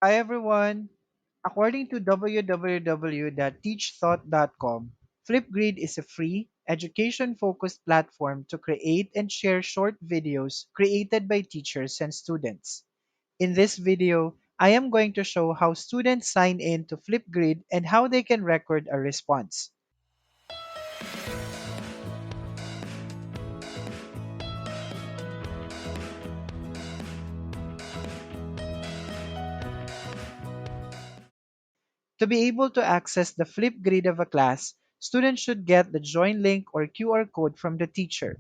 Hi everyone. According to www.teachthought.com, Flipgrid is a free, education-focused platform to create and share short videos created by teachers and students. In this video, I am going to show how students sign in to Flipgrid and how they can record a response. To be able to access the Flipgrid of a class, students should get the join link or QR code from the teacher.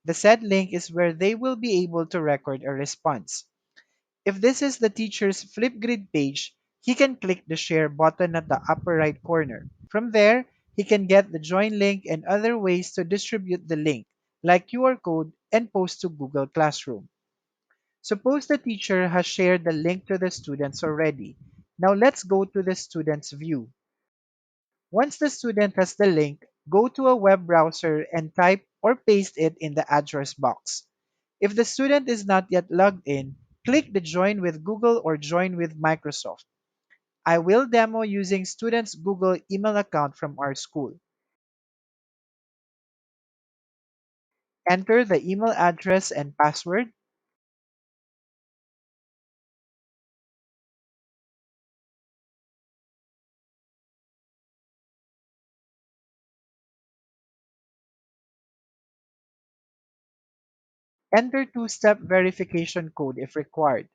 The said link is where they will be able to record a response. If this is the teacher's Flipgrid page, he can click the share button at the upper right corner. From there, he can get the join link and other ways to distribute the link, like QR code and post to Google Classroom. Suppose the teacher has shared the link to the students already. Now let's go to the student's view. Once the student has the link, go to a web browser and type or paste it in the address box. If the student is not yet logged in, click the Join with Google or Join with Microsoft. I will demo using students' Google email account from our school. Enter the email address and password. Enter two-step verification code if required.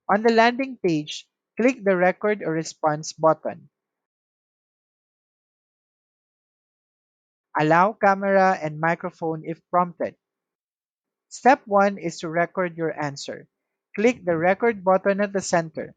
On the landing page, click the Record a Response button. Allow camera and microphone if prompted. Step 1 is to record your answer. Click the Record button at the center.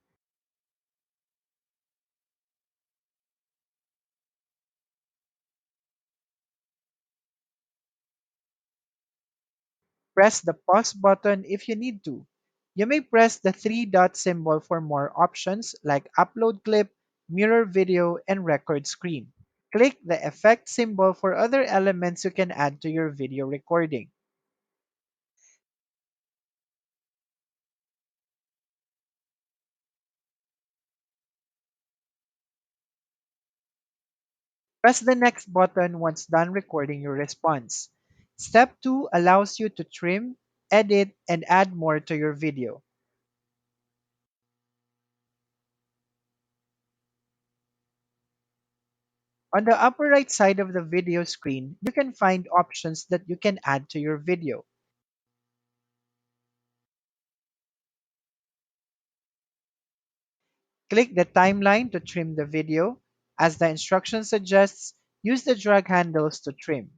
Press the pause button if you need to. You may press the three dot symbol for more options like upload clip, mirror video, and record screen. Click the effect symbol for other elements you can add to your video recording. Press the next button once done recording your response. Step 2 allows you to trim, edit, and add more to your video. On the upper right side of the video screen, you can find options that you can add to your video. Click the timeline to trim the video. As the instruction suggests, use the drag handles to trim.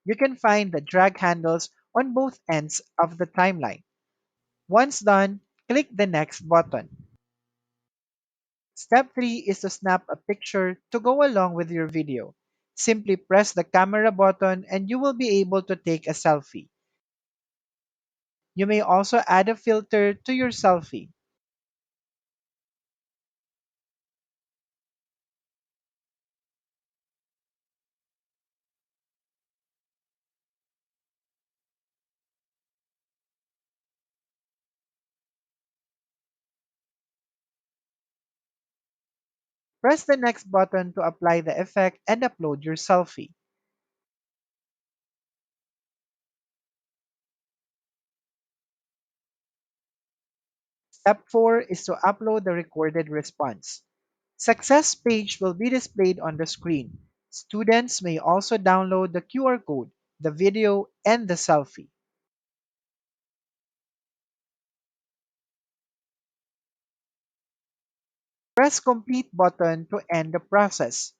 You can find the drag handles on both ends of the timeline. Once done, click the next button. Step 3 is to snap a picture to go along with your video. Simply press the camera button and you will be able to take a selfie. You may also add a filter to your selfie. Press the next button to apply the effect and upload your selfie. Step 4 is to upload the recorded response. Success page will be displayed on the screen. Students may also download the QR code, the video, and the selfie. Press complete button to end the process.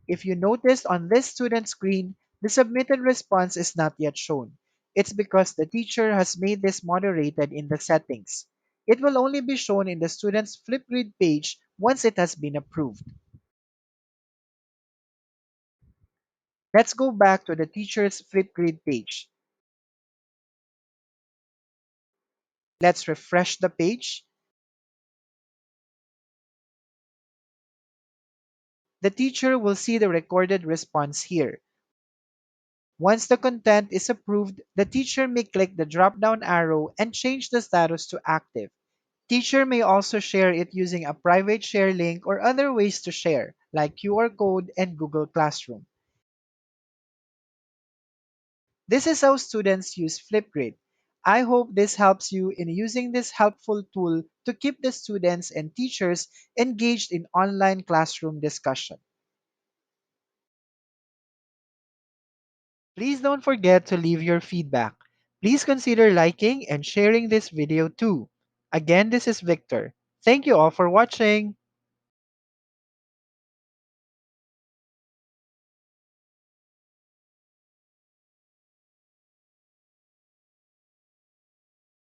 If you noticed on this student screen, the submitted response is not yet shown. It's because the teacher has made this moderated in the settings. It will only be shown in the student's Flipgrid page once it has been approved. Let's go back to the teacher's Flipgrid page. Let's refresh the page. The teacher will see the recorded response here. Once the content is approved, the teacher may click the drop down arrow and change the status to active. Teacher may also share it using a private share link or other ways to share, like QR code and Google Classroom. This is how students use Flipgrid. I hope this helps you in using this helpful tool to keep the students and teachers engaged in online classroom discussion. Please don't forget to leave your feedback. Please consider liking and sharing this video too. Again, this is Victor. Thank you all for watching.